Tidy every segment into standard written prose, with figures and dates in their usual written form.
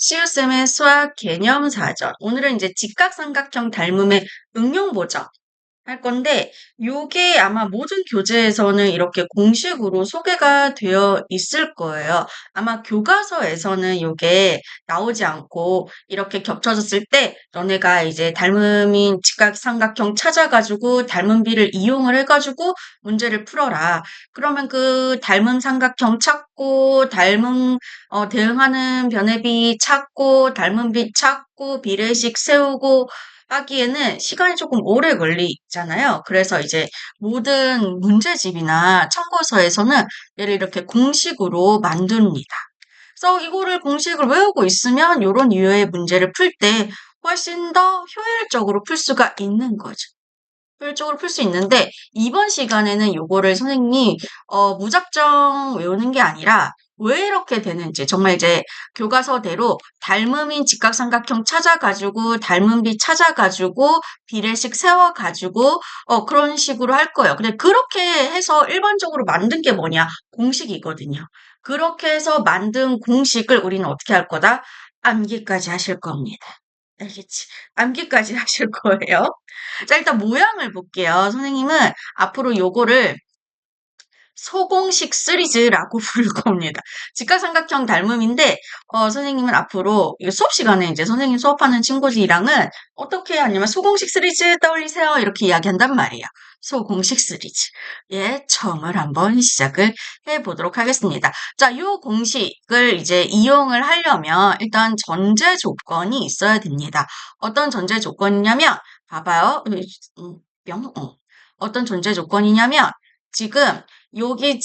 시우쌤의 수학 개념 사전. 오늘은 이제 직각삼각형 닮음의 응용 보정 할 건데, 요게 아마 모든 교재에서는 이렇게 공식으로 소개가 되어 있을 거예요. 아마 교과서에서는 요게 나오지 않고, 이렇게 겹쳐졌을 때, 너네가 이제 닮음인 직각삼각형 찾아가지고, 닮음비를 이용을 해가지고, 문제를 풀어라. 그러면 그 닮은 삼각형 찾고, 대응하는 변의비 찾고, 닮음비 찾고, 비례식 세우고, 하기에는 시간이 조금 오래 걸리잖아요. 그래서 이제 모든 문제집이나 참고서에서는 얘를 이렇게 공식으로 만듭니다. 그래서 이거를 공식을 외우고 있으면 이런 유형의 문제를 풀 때 훨씬 더 효율적으로 풀 수가 있는 거죠. 효율적으로 풀 수 있는데 이번 시간에는 요거를 선생님이 무작정 외우는 게 아니라 왜 이렇게 되는지 정말 이제 교과서대로 닮음인 직각삼각형 찾아가지고 닮음비 찾아가지고 비례식 세워가지고 그런 식으로 할 거예요. 근데 그렇게 해서 일반적으로 만든 게 뭐냐? 공식이거든요. 그렇게 해서 만든 공식을 우리는 어떻게 할 거다? 암기까지 하실 겁니다. 알겠지? 암기까지 하실 거예요. 자, 일단 모양을 볼게요. 선생님은 앞으로 요거를 소공식 시리즈라고 부를 겁니다. 직각삼각형 닮음인데, 선생님은 앞으로, 이거 수업 시간에 이제 선생님 수업하는 친구들이랑은 어떻게 하냐면 소공식 시리즈 떠올리세요. 이렇게 이야기한단 말이에요. 소공식 시리즈. 예, 처음을 한번 시작을 해보도록 하겠습니다. 자, 요 공식을 이제 이용을 하려면 일단 전제 조건이 있어야 됩니다. 어떤 전제 조건이냐면, 봐봐요. 어떤 전제 조건이냐면, 지금 여기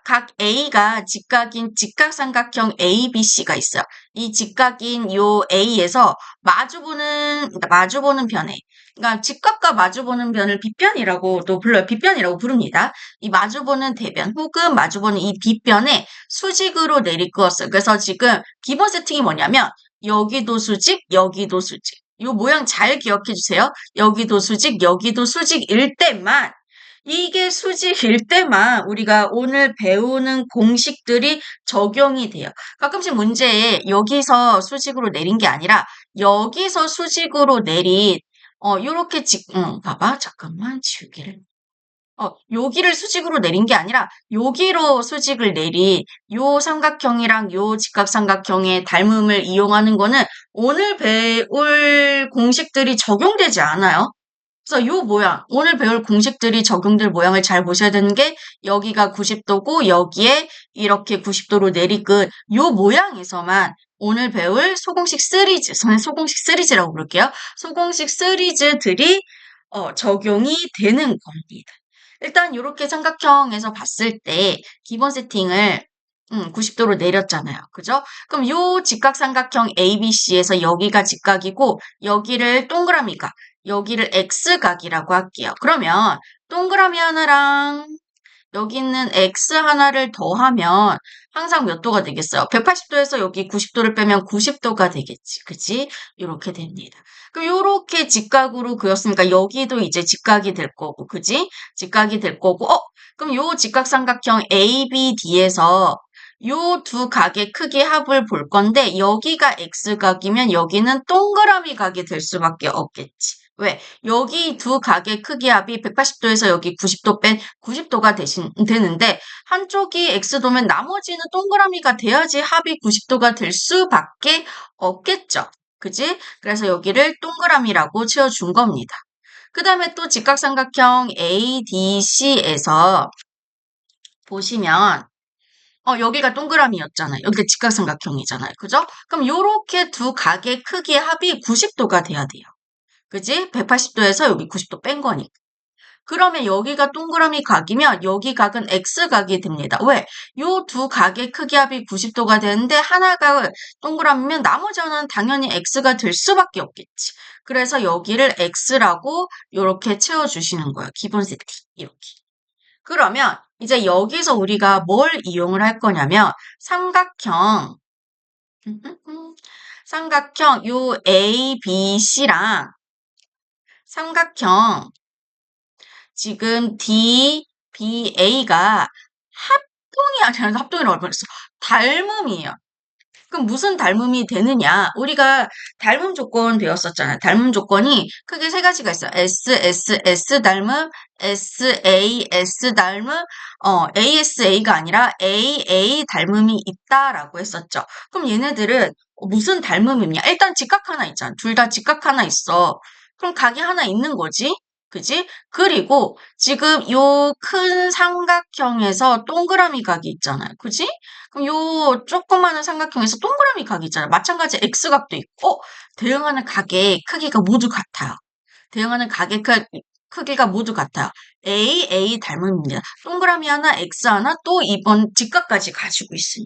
각 A가 직각인 직각삼각형 ABC가 있어요. 이 직각인 요 A에서 마주보는 변에, 그러니까 직각과 마주보는 변을 빗변이라고도 불러요. 빗변이라고 부릅니다. 이 마주보는 대변 혹은 마주보는 이 빗변에 수직으로 내리끄었어요. 그래서 지금 기본 세팅이 뭐냐면 여기도 수직, 여기도 수직. 이 모양 잘 기억해 주세요. 여기도 수직, 여기도 수직일 때만 이게 수직일 때만 우리가 오늘 배우는 공식들이 적용이 돼요. 가끔씩 문제에 여기서 수직으로 내린 게 아니라 여기서 수직으로 내린 요렇게 봐봐. 잠깐만 지우기를. 여기를 수직으로 내린 게 아니라 여기로 수직을 내린 요 삼각형이랑 요 직각삼각형의 닮음을 이용하는 거는 오늘 배울 공식들이 적용되지 않아요. 그래서 요 모양, 오늘 배울 공식들이 적용될 모양을 잘 보셔야 되는 게 여기가 90도고 여기에 이렇게 90도로 내리끈 요 모양에서만 오늘 배울 소공식 시리즈, 저는 소공식 시리즈라고 부를게요. 소공식 시리즈들이 적용이 되는 겁니다. 일단 이렇게 삼각형에서 봤을 때 기본 세팅을 90도로 내렸잖아요. 그죠? 그럼 요 직각삼각형 ABC에서 여기가 직각이고 여기를 동그라미가 여기를 X각이라고 할게요. 그러면 동그라미 하나랑 여기 있는 X 하나를 더하면 항상 몇 도가 되겠어요? 180도에서 여기 90도를 빼면 90도가 되겠지. 그치? 이렇게 됩니다. 그럼 요렇게 직각으로 그렸으니까 여기도 이제 직각이 될 거고, 그지? 직각이 될 거고, 그럼 요 직각삼각형 ABD에서 요 두 각의 크기 합을 볼 건데 여기가 X각이면 여기는 동그라미 각이 될 수밖에 없겠지. 왜? 여기 두 각의 크기 합이 180도에서 여기 90도 뺀 90도가 되는데 한쪽이 X도면 나머지는 동그라미가 돼야지 합이 90도가 될 수밖에 없겠죠. 그지? 그래서 여기를 동그라미라고 채워준 겁니다. 그 다음에 또 직각삼각형 ADC에서 보시면 여기가 동그라미였잖아요. 여기가 직각삼각형이잖아요. 그죠? 그럼 요렇게 두 각의 크기의 합이 90도가 돼야 돼요. 그지? 180도에서 여기 90도 뺀 거니까. 그러면 여기가 동그라미 각이면 여기 각은 X각이 됩니다. 왜? 요 두 각의 크기 합이 90도가 되는데 하나가 동그라미면 나머지 하나는 당연히 X가 될 수밖에 없겠지. 그래서 여기를 X라고 이렇게 채워주시는 거예요. 기본 세팅. 이렇게. 그러면 이제 여기서 우리가 뭘 이용을 할 거냐면 삼각형 요 ABC랑 삼각형 지금 DBA가 합동이 아니라 합동이라고 할 뻔했어. 닮음이에요. 그럼 무슨 닮음이 되느냐? 우리가 닮음 조건 배웠었잖아요. 닮음 조건이 크게 세 가지가 있어요. S, S, S 닮음, S, A, S 닮음, ASA가 아니라 AA 닮음이 있다라고 했었죠. 그럼 얘네들은 무슨 닮음이냐? 일단 직각 하나 있잖아. 둘 다 직각 하나 있어. 그럼 각이 하나 있는 거지? 그지? 그리고 지금 요 큰 삼각형에서 동그라미 각이 있잖아요. 그지? 그럼 요 조그마한 삼각형에서 동그라미 각이 있잖아요. 마찬가지 X각도 있고, 대응하는 각의 크기가 모두 같아요. 대응하는 각의 크기가 모두 같아요. A 닮음입니다. 동그라미 하나, X 하나, 또 이번 직각까지 가지고 있으니.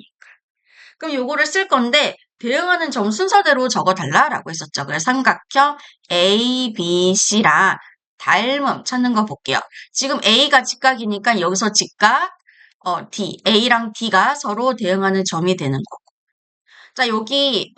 그럼 요거를 쓸 건데, 대응하는 점 순서대로 적어달라라고 했었죠. 그래서 삼각형 A, B, C랑 닮음 찾는 거 볼게요. 지금 A가 직각이니까 여기서 직각, D, A랑 D가 서로 대응하는 점이 되는 거고. 자, 여기,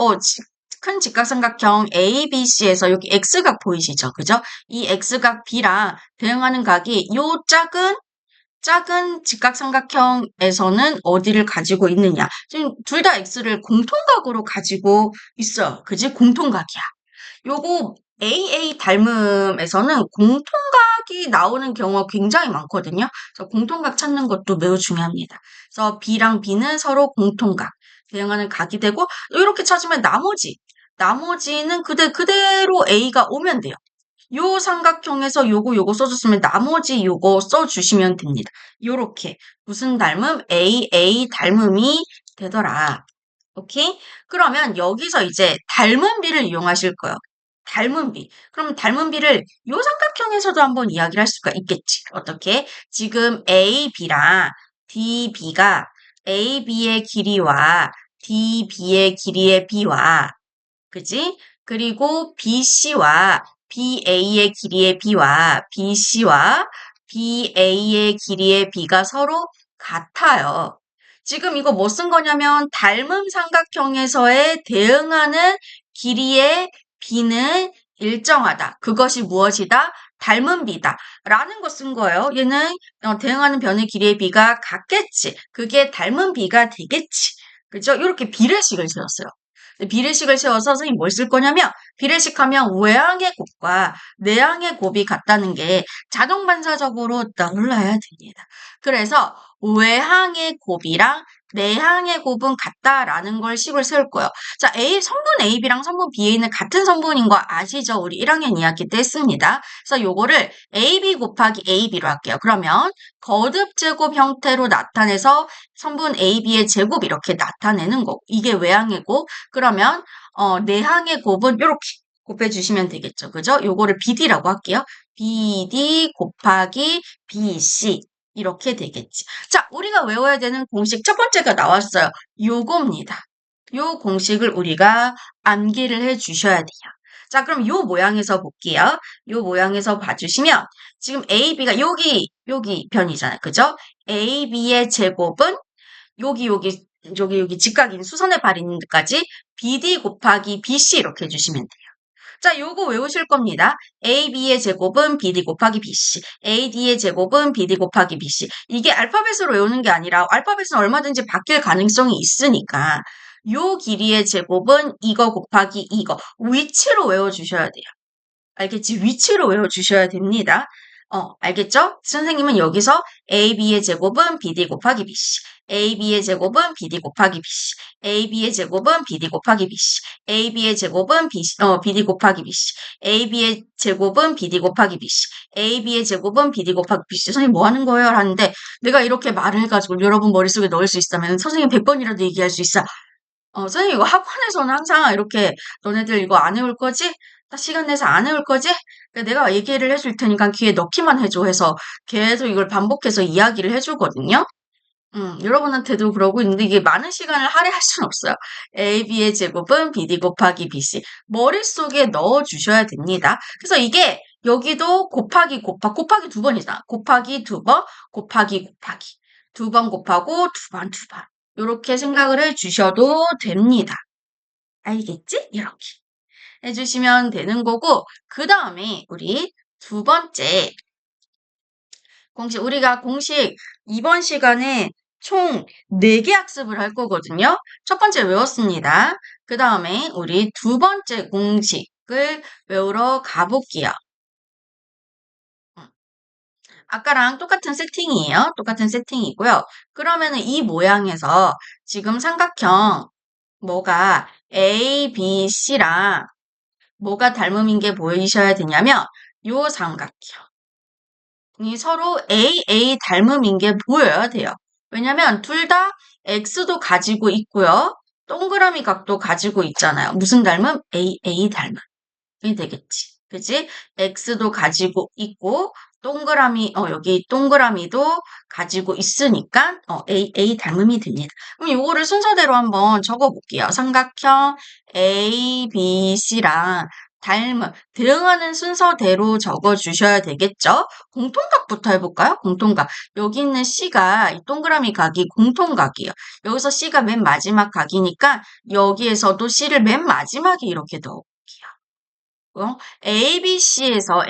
큰 직각삼각형 ABC에서 여기 X각 보이시죠? 그죠? 이 X각 B랑 대응하는 각이 요 작은 직각삼각형에서는 어디를 가지고 있느냐? 지금 둘 다 X를 공통각으로 가지고 있어요. 그지? 공통각이야. 요거 AA 닮음에서는 공통각이 나오는 경우가 굉장히 많거든요. 그래서 공통각 찾는 것도 매우 중요합니다. 그래서 B랑 B는 서로 공통각, 대응하는 각이 되고 이렇게 찾으면 나머지는 그대로 A가 오면 돼요. 요 삼각형에서 요거 써줬으면 나머지 요거 써주시면 됩니다. 요렇게 무슨 닮음? AA 닮음이 되더라. 오케이? 그러면 여기서 이제 닮은비를 이용하실 거예요. 닮은비. 그럼 닮은비를 요 삼각형에서도 한번 이야기를 할 수가 있겠지. 어떻게? 지금 AB랑 DB가 AB의 길이와 DB의 길이의 B와 그지? 그리고 BC와 BA의 길이의 B와 BC와 BA의 길이의 B가 서로 같아요. 지금 이거 뭐 쓴 거냐면 닮음 삼각형에서의 대응하는 길이의 B는 일정하다. 그것이 무엇이다? 닮은 B다. 라는 거 쓴 거예요. 얘는 대응하는 변의 길이의 B가 같겠지. 그게 닮은 B가 되겠지. 그죠? 이렇게 비례식을 세웠어요. 비례식을 세워서 선생님 뭘 쓸 거냐면 비례식 하면 외항의 곱과 내항의 곱이 같다는 게 자동 반사적으로 떠올라야 됩니다. 그래서 외항의 곱이랑 내항의 곱은 같다라는 걸 식을 세울 거예요. 자, 성분 AB랑 성분 BA는 같은 성분인 거 아시죠? 우리 1학년 2학기 때 했습니다. 그래서 요거를 AB 곱하기 AB로 할게요. 그러면 거듭 제곱 형태로 나타내서 성분 AB의 제곱 이렇게 나타내는 거. 이게 외항의 곱. 그러면 내항의 곱은 이렇게 곱해주시면 되겠죠. 그죠? 요거를 BD라고 할게요. BD 곱하기 BC 이렇게 되겠지. 자, 우리가 외워야 되는 공식 첫 번째가 나왔어요. 요겁니다. 요 공식을 우리가 암기를 해 주셔야 돼요. 자, 그럼 요 모양에서 볼게요. 요 모양에서 봐주시면 지금 AB가 여기 변이잖아요. 그죠? AB의 제곱은 여기 직각인 수선의 발 있는 데까지 BD 곱하기 BC 이렇게 해주시면 돼요. 자, 요거 외우실 겁니다. AB의 제곱은 BD 곱하기 BC, AD의 제곱은 BD 곱하기 BC. 이게 알파벳으로 외우는 게 아니라 알파벳은 얼마든지 바뀔 가능성이 있으니까 요 길이의 제곱은 이거 곱하기 이거 위치로 외워주셔야 돼요. 알겠지? 위치로 외워주셔야 됩니다. 알겠죠? 선생님은 여기서 AB의 제곱은 BD 곱하기 BC, AB의 제곱은 BD 곱하기 BC, AB의 제곱은 BD 곱하기 BC, AB의 제곱은 BD 곱하기 BC, AB의 제곱은 BD 곱하기 BC, AB의 제곱은 BD 곱하기 BC. 선생님 뭐 하는 거예요? 하는데 내가 이렇게 말을 해가지고 여러분 머릿속에 넣을 수 있다면 선생님 100번이라도 얘기할 수 있어. 선생님 이거 학원에서는 항상 이렇게 너네들 이거 안 해올 거지? 딱 시간 내서 안 해올 거지? 내가 얘기를 해줄 테니까 귀에 넣기만 해줘 해서 계속 이걸 반복해서 이야기를 해주거든요. 여러분한테도 그러고 있는데 이게 많은 시간을 할애할 수는 없어요. AB의 제곱은 BD 곱하기 BC. 머릿속에 넣어주셔야 됩니다. 그래서 이게 여기도 곱하기 두 번이잖아. 곱하기 두 번, 곱하기. 두 번 곱하고 두 번. 이렇게 생각을 해주셔도 됩니다. 알겠지? 이렇게 해주시면 되는 거고 그 다음에 우리 두 번째 공식 우리가 공식 이번 시간에 총 4개 학습을 할 거거든요. 첫 번째 외웠습니다. 그 다음에 우리 두 번째 공식을 외우러 가볼게요. 아까랑 똑같은 세팅이에요. 똑같은 세팅이고요. 그러면은 이 모양에서 지금 삼각형 뭐가 A, B, C랑 뭐가 닮음인 게 보이셔야 되냐면 요 삼각형이 서로 A 닮음인 게 보여야 돼요. 왜냐면 둘 다 X도 가지고 있고요. 동그라미 각도 가지고 있잖아요. 무슨 닮음? A 닮음. 이 되겠지. 그지? X도 가지고 있고, 여기 동그라미도 가지고 있으니까, A 닮음이 됩니다. 그럼 요거를 순서대로 한번 적어볼게요. 삼각형 A, B, C랑 대응하는 순서대로 적어주셔야 되겠죠? 공통각부터 해볼까요? 공통각. 여기 있는 C가, 이 동그라미 각이 공통각이에요. 여기서 C가 맨 마지막 각이니까, 여기에서도 C를 맨 마지막에 이렇게 넣어볼게요. ABC에서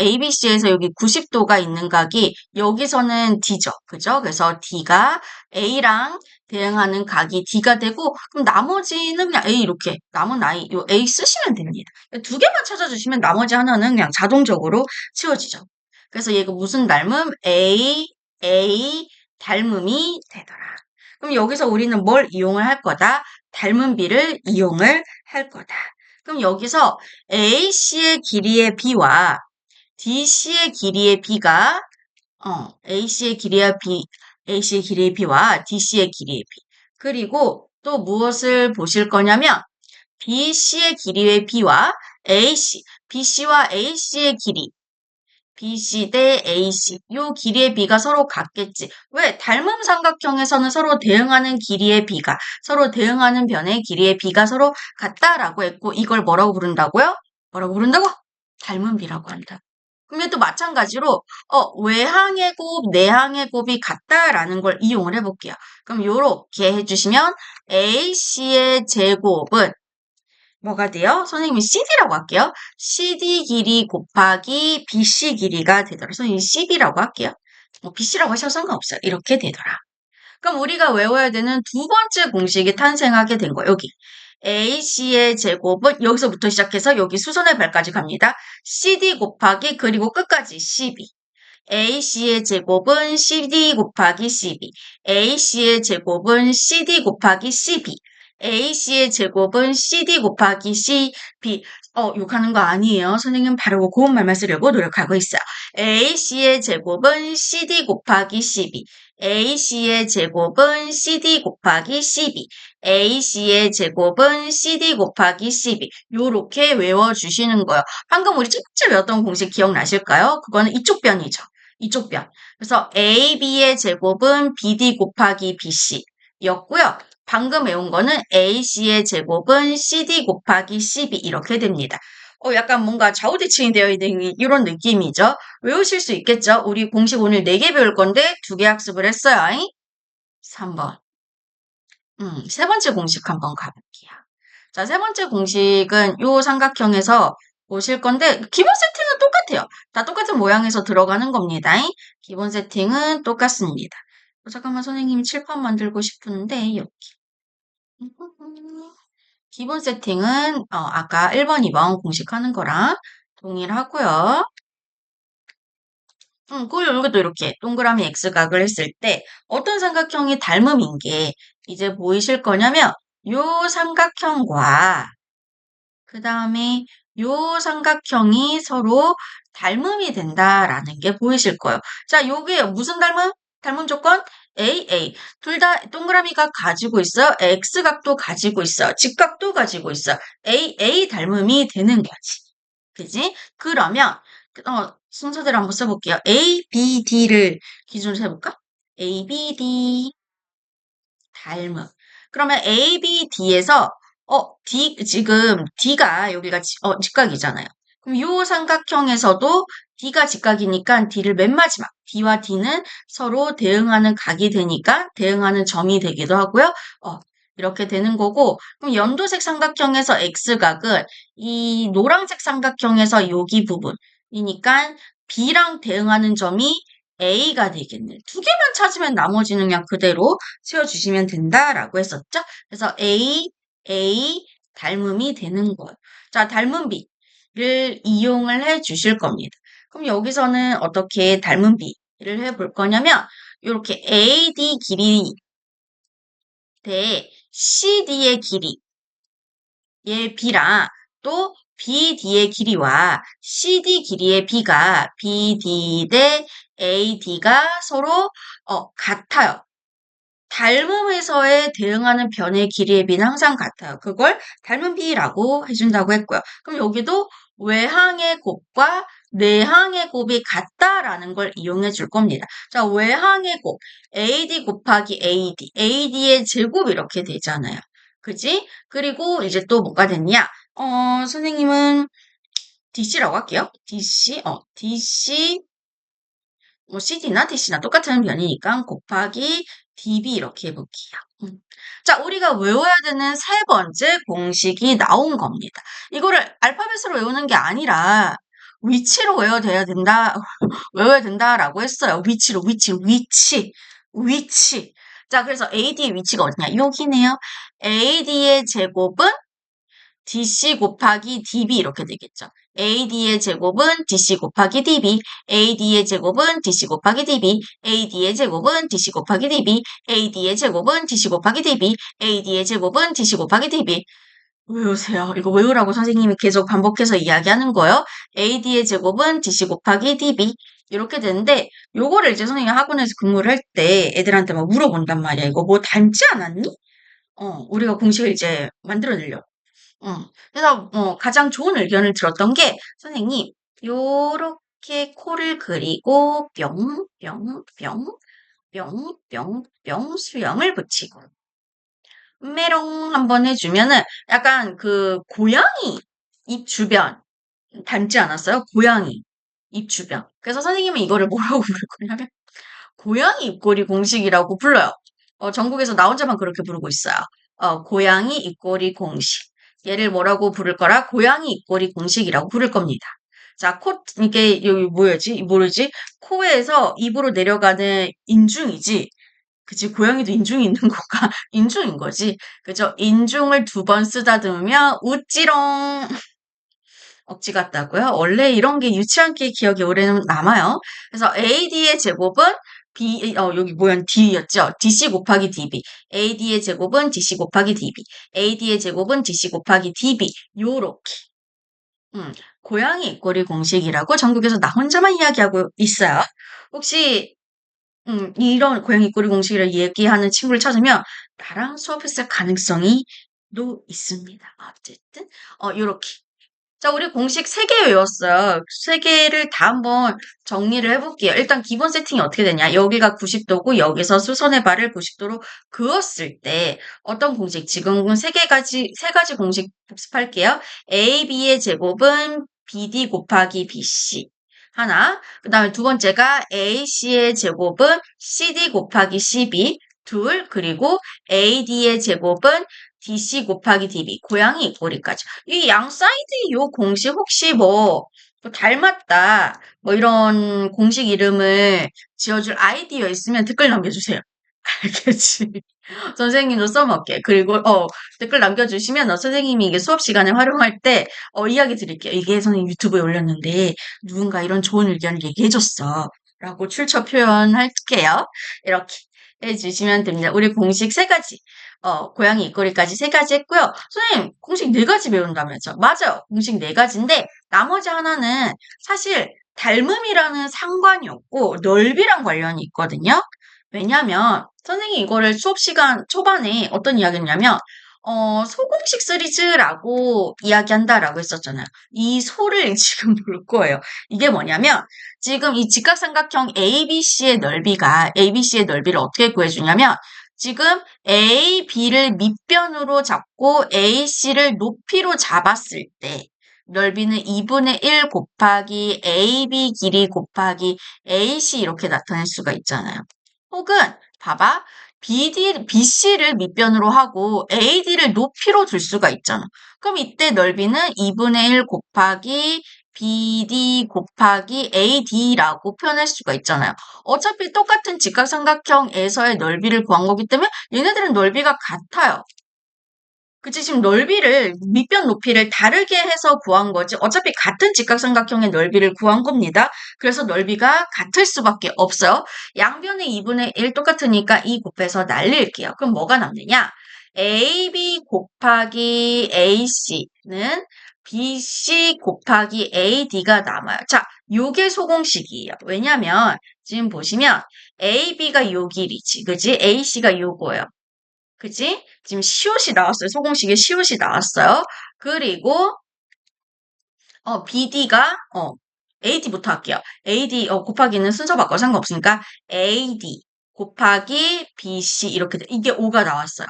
여기 90도가 있는 각이 여기서는 D죠. 그죠? 그래서 D가 A랑 대응하는 각이 D가 되고 그럼 나머지는 그냥 A 이렇게 남은 요 A 쓰시면 됩니다. 두 개만 찾아주시면 나머지 하나는 그냥 자동적으로 채워지죠. 그래서 얘가 무슨 닮음? A 닮음이 되더라. 그럼 여기서 우리는 뭘 이용을 할 거다? 닮은 B를 이용을 할 거다. 그럼 여기서 AC의 길이의 B와 DC의 길이의 B가 AC의 길이의 B와 DC의 길이의 B. 그리고 또 무엇을 보실 거냐면 BC의 길이의 B와 BC와 AC의 길이 BC 대 AC. 요 길이의 B가 서로 같겠지. 왜? 닮은 삼각형에서는 서로 대응하는 길이의 B가, 서로 대응하는 변의 길이의 B가 서로 같다라고 했고, 이걸 뭐라고 부른다고요? 뭐라고 부른다고? 닮은 B라고 한다. 근데 또 마찬가지로, 외항의 곱, 내항의 곱이 같다라는 걸 이용을 해볼게요. 그럼 요렇게 해주시면 AC의 제곱은 뭐가 돼요? 선생님이 CD라고 할게요. CD 길이 곱하기 BC 길이가 되더라. 선생님이 CB라고 할게요. BC라고 하셔도 상관없어요. 이렇게 되더라. 그럼 우리가 외워야 되는 두 번째 공식이 탄생하게 된 거예요. 여기. AC의 제곱은 여기서부터 시작해서 여기 수선의 발까지 갑니다. CD 곱하기 그리고 끝까지 CB. AC의 제곱은 CD 곱하기 CB. AC의 제곱은 CD 곱하기 CB. AC의 제곱은 CD 곱하기 CB. 욕하는 거 아니에요. 선생님 바르고 고운 말만 쓰려고 노력하고 있어요. AC의 제곱은 CD 곱하기 CB. AC의 제곱은 CD 곱하기 CB. AC의 제곱은 CD 곱하기 CB. 요렇게 외워주시는 거예요. 방금 우리 첫 번째 외웠던 공식 기억나실까요? 그거는 이쪽 변이죠. 이쪽 변. 그래서 AB의 제곱은 BD 곱하기 BC였고요. 방금 외운 거는 AC의 제곱은 CD 곱하기 CB 이렇게 됩니다. 약간 뭔가 좌우대칭이 되어 있는 이런 느낌이죠. 외우실 수 있겠죠? 우리 공식 오늘 4개 배울 건데 2개 학습을 했어요. 3번. 세 번째 공식 한번 가볼게요. 자, 세 번째 공식은 요 삼각형에서 보실 건데 기본 세팅은 똑같아요. 다 똑같은 모양에서 들어가는 겁니다. 기본 세팅은 똑같습니다. 잠깐만 선생님이 칠판 만들고 싶은데 여기 기본 세팅은 아까 1번, 2번 공식하는 거랑 동일하고요. 그리고 여기도 이렇게 동그라미 X각을 했을 때 어떤 삼각형이 닮음인 게 이제 보이실 거냐면 요 삼각형과 그 다음에 요 삼각형이 서로 닮음이 된다라는 게 보이실 거예요. 자, 요게 무슨 닮음? 닮음 조건? AA. 둘 다 동그라미가 가지고 있어요. X각도 가지고 있어요. 직각도 가지고 있어요. A 닮음이 되는 거지. 그지? 그러면, 순서대로 한번 써볼게요. A, B, D를 기준으로 해볼까? A, B, D. 닮음. 그러면 A, B, D에서 지금 D가 여기가 직각이잖아요. 그럼 이 삼각형에서도 D가 직각이니까 D를 맨 마지막 D와 D는 서로 대응하는 각이 되니까 대응하는 점이 되기도 하고요. 이렇게 되는 거고 그럼 연도색 삼각형에서 X각은 이 노란색 삼각형에서 여기 부분이니까 B랑 대응하는 점이 A가 되겠네. 두 개만 찾으면 나머지는 그냥 그대로 채워주시면 된다라고 했었죠? 그래서 A 닮음이 되는 거예요. 자, 닮은 B를 이용을 해 주실 겁니다. 그럼 여기서는 어떻게 닮은 B를 해볼 거냐면, 이렇게 AD 길이 대 CD의 길이, 얘 B랑 또 BD의 길이와 CD 길이의 B가 BD 대 AD가 서로 같아요. 닮음에서의 대응하는 변의 길이의 B는 항상 같아요. 그걸 닮은 B라고 해준다고 했고요. 그럼 여기도 외항의 곱과 내항의 곱이 같다라는 걸 이용해 줄 겁니다. 자, 외항의 곱, AD 곱하기 AD의 제곱 이렇게 되잖아요. 그지? 그리고 이제 또 뭐가 됐냐? 선생님은 DC라고 할게요. DC, 뭐 CD나 DC나 똑같은 변이니까 곱하기 DB 이렇게 해볼게요. 자, 우리가 외워야 되는 세 번째 공식이 나온 겁니다. 이거를 알파벳으로 외우는 게 아니라 위치로 외워야 된다, 외워야 된다라고 했어요. 위치. 자, 그래서 AD의 위치가 어디냐? 여기네요. AD의 제곱은 DC 곱하기 DB 이렇게 되겠죠. AD의 제곱은 DC 곱하기 DB, AD의 제곱은 DC 곱하기 DB, AD의 제곱은 DC 곱하기 DB, AD의 제곱은 DC 곱하기 DB, AD의 제곱은 DC 곱하기 DB. 외우세요. 이거 외우라고 선생님이 계속 반복해서 이야기하는 거예요. AD의 제곱은 DC 곱하기 DB. 이렇게 되는데, 요거를 이제 선생님이 학원에서 근무를 할 때 애들한테 막 물어본단 말이야. 이거 뭐 닮지 않았니? 우리가 공식을 이제 만들어내려고. 그래서 가장 좋은 의견을 들었던 게 선생님 요렇게 코를 그리고 뿅 수염을 붙이고 메롱 한번 해주면은 약간 그 고양이 입 주변 닮지 않았어요? 고양이 입 주변. 그래서 선생님은 이거를 뭐라고 부를 거냐면 고양이 입꼬리 공식이라고 불러요. 전국에서 나 혼자만 그렇게 부르고 있어요. 고양이 입꼬리 공식. 얘를 뭐라고 부를 거라? 고양이 입꼬리 공식이라고 부를 겁니다. 자, 이게, 여기 뭐지? 코에서 입으로 내려가는 인중이지. 그치, 고양이도 인중이 있는 거가 인중인 거지. 그죠? 인중을 두 번 쓰다듬으면 웃지롱. 억지 같다고요? 원래 이런 게 유치한 게 기억이 오래 남아요. 그래서 AD의 제곱은 여기 뭐야, D였죠? DC 곱하기 DB. AD의 제곱은 DC 곱하기 DB. AD의 제곱은 DC 곱하기 DB. 요렇게. 고양이 입꼬리 공식이라고 전국에서 나 혼자만 이야기하고 있어요. 혹시, 이런 고양이 입꼬리 공식이라 얘기하는 친구를 찾으면 나랑 수업했을 가능성이 도 있습니다. 어쨌든, 요렇게. 자, 우리 공식 3개 외웠어요. 3개를 다 한번 정리를 해볼게요. 일단 기본 세팅이 어떻게 되냐. 여기가 90도고 여기서 수선의 발을 90도로 그었을 때 어떤 공식? 지금은 세 가지 공식 복습할게요. AB의 제곱은 BD 곱하기 BC. 하나. 그 다음에 두 번째가 AC의 제곱은 CD 곱하기 CB. 둘. 그리고 AD의 제곱은 DC 곱하기 DB, 고양이 입꼬리까지. 이 양 사이드 요 공식 혹시 뭐 닮았다, 뭐 이런 공식 이름을 지어줄 아이디어 있으면 댓글 남겨주세요. 알겠지? 선생님도 써먹게. 그리고, 댓글 남겨주시면, 선생님이 이게 수업 시간에 활용할 때, 이야기 드릴게요. 이게 선생님 유튜브에 올렸는데, 누군가 이런 좋은 의견을 얘기해줬어. 라고 출처 표현할게요. 이렇게 해주시면 됩니다. 우리 공식 3가지. 고양이 입꼬리까지 3가지 했고요. 선생님, 공식 4가지 배운다면서. 맞아요. 공식 4가지인데, 나머지 하나는 사실 닮음이랑은 상관이 없고, 넓이랑 관련이 있거든요. 왜냐면, 선생님이 이거를 수업 시간 초반에 어떤 이야기했냐면, 소공식 시리즈라고 이야기한다라고 했었잖아요. 이 소를 지금 볼 거예요. 이게 뭐냐면, 지금 이 직각삼각형 ABC의 넓이를 어떻게 구해주냐면, 지금 A, B를 밑변으로 잡고 AC를 높이로 잡았을 때, 넓이는 2분의 1 곱하기 AB 길이 곱하기 AC 이렇게 나타낼 수가 있잖아요. 혹은 봐봐. BC를 밑변으로 하고 AD를 높이로 둘 수가 있잖아. 그럼 이때 넓이는 2분의 1 곱하기 BD 곱하기 AD라고 표현할 수가 있잖아요. 어차피 똑같은 직각삼각형에서의 넓이를 구한 거기 때문에 얘네들은 넓이가 같아요. 그치? 지금 넓이를, 밑변 높이를 다르게 해서 구한 거지. 어차피 같은 직각삼각형의 넓이를 구한 겁니다. 그래서 넓이가 같을 수밖에 없어요. 양변의 2분의 1 똑같으니까 2 곱해서 날릴게요. 그럼 뭐가 남느냐? AB 곱하기 AC는 BC 곱하기 AD가 남아요. 자, 요게 소공식이에요. 왜냐면 지금 보시면 AB가 요 길이지. 그지? AC가 요거예요. 그지? 지금 시옷이 나왔어요. 소공식에 시옷이 나왔어요. 그리고 BD가 AD부터 할게요. AD 곱하기는 순서 바꿔 상관없으니까 AD 곱하기 BC 이렇게 돼. 이게 5가 나왔어요.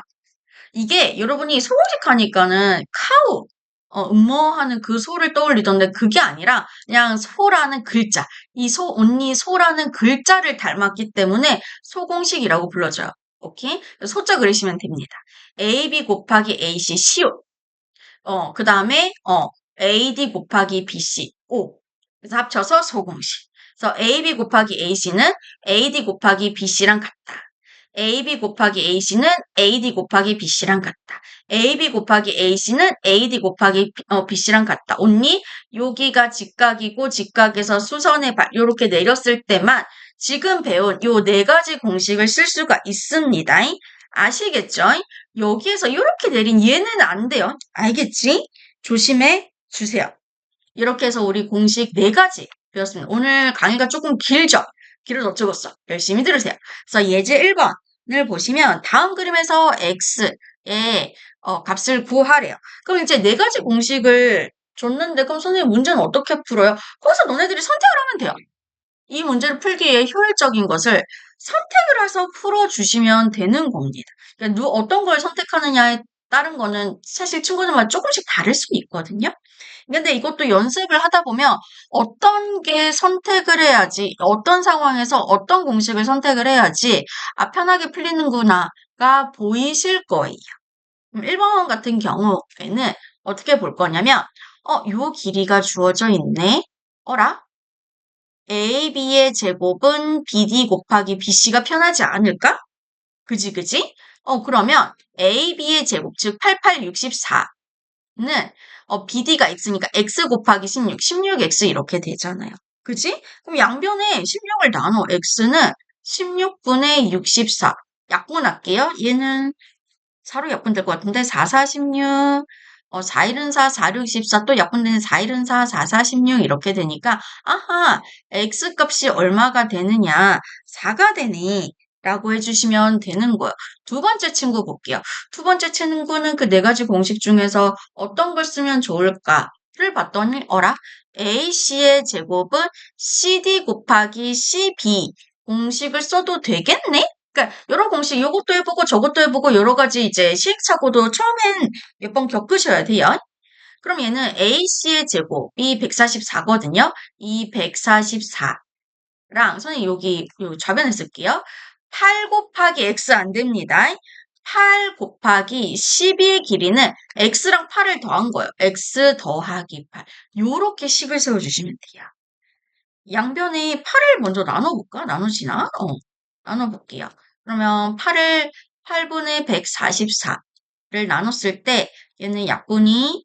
이게 여러분이 소공식 하니까는 카우 음모하는 그 소를 떠올리던데 그게 아니라 그냥 소라는 글자 이 언니 소라는 글자를 닮았기 때문에 소공식이라고 불러줘요. 오케이? 소자 그리시면 됩니다. AB 곱하기 AC 시옷 그 다음에 AD 곱하기 BC 5 그래서 합쳐서 소공식. 그래서 AB 곱하기 AC는 AD 곱하기 BC랑 같다. AB 곱하기 AC는 AD 곱하기 BC랑 같다. AB 곱하기 AC는 AD 곱하기 BC랑 같다. 언니 여기가 직각이고 직각에서 수선의 발 이렇게 내렸을 때만 지금 배운 요 네 가지 공식을 쓸 수가 있습니다. 아시겠죠? 여기에서 이렇게 내린 얘는 안 돼요. 알겠지? 조심해 주세요. 이렇게 해서 우리 공식 네 가지 배웠습니다. 오늘 강의가 조금 길죠? 길어서 어쩌겠어. 열심히 들으세요. 그래서 예제 1번을 보시면 다음 그림에서 x의 값을 구하래요. 그럼 이제 네 가지 공식을 줬는데 그럼 선생님 문제는 어떻게 풀어요? 거기서 너네들이 선택을 하면 돼요. 이 문제를 풀기에 효율적인 것을 선택을 해서 풀어주시면 되는 겁니다. 그러니까 어떤 걸 선택하느냐에 따른 거는 사실 친구들마다 조금씩 다를 수 있거든요. 근데 이것도 연습을 하다 보면 어떤 게 선택을 해야지, 어떤 상황에서 어떤 공식을 선택을 해야지 편하게 풀리는구나가 보이실 거예요. 1번 같은 경우에는 어떻게 볼 거냐면, 요 길이가 주어져 있네. 어라? AB의 제곱은 BD 곱하기 BC가 편하지 않을까? 그지, 그지? 그러면 AB의 제곱, 즉 8864는 BD가 X니까 X 곱하기 16, 16X 이렇게 되잖아요. 그지? 그럼 양변에 16을 나눠. X는 16분의 64. 약분할게요. 얘는 4로 약분될 것 같은데 4, 4, 16, 4, 1은 4, 4, 6, 14, 또 약분되는 4, 1은 4, 4, 4, 16 이렇게 되니까 아하, X값이 얼마가 되느냐 4가 되네 라고 해주시면 되는 거예요. 두 번째 친구 볼게요. 두 번째 친구는 그 네 가지 공식 중에서 어떤 걸 쓰면 좋을까를 봤더니 어라? AC의 제곱은 CD 곱하기 CB 공식을 써도 되겠네? 그러니까 여러 공식 이것도 해보고 저것도 해보고 여러 가지 이제 시행착오도 처음엔 몇 번 겪으셔야 돼요. 그럼 얘는 AC의 제곱이 144거든요. 이 144랑 선생님 여기 좌변에 쓸게요. 8 곱하기 X 안 됩니다. 8 곱하기 12의 길이는 X랑 8을 더한 거예요. X 더하기 8. 요렇게 식을 세워주시면 돼요. 양변에 8을 먼저 나눠볼까? 나누지나? 나눠볼게요. 그러면 8분의 144를 나눴을 때 얘는 약분이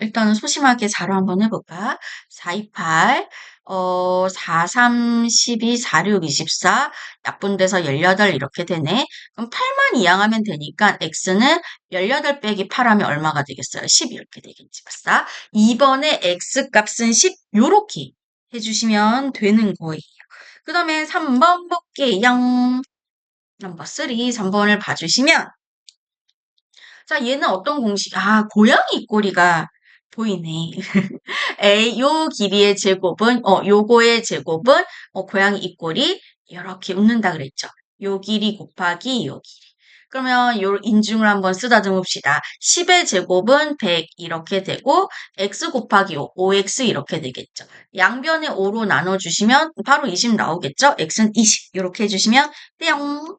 일단은 소심하게 4로 한번 해볼까? 4, 2, 8, 4, 3, 12, 4, 6, 24, 약분돼서 18 이렇게 되네. 그럼 8만 이항하면 되니까 x는 18 빼기 8 하면 얼마가 되겠어요? 10 이렇게 되겠지. 맞아? 2번의 x값은 10 요렇게 해주시면 되는 거예요. 그 다음에 3번 볼게요. 넘버 3번을 봐주시면 자 얘는 어떤 공식? 고양이 꼬리가 보이네. 요 길이의 제곱은 요거의 제곱은 고양이 입꼬리 이렇게 웃는다 그랬죠. 요 길이 곱하기 요 길이. 그러면 요 인중을 한번 쓰다듬어 봅시다. 10의 제곱은 100 이렇게 되고 x 곱하기 5, 5x 이렇게 되겠죠. 양변에 5로 나눠주시면 바로 20 나오겠죠. x는 20 이렇게 해주시면 뿅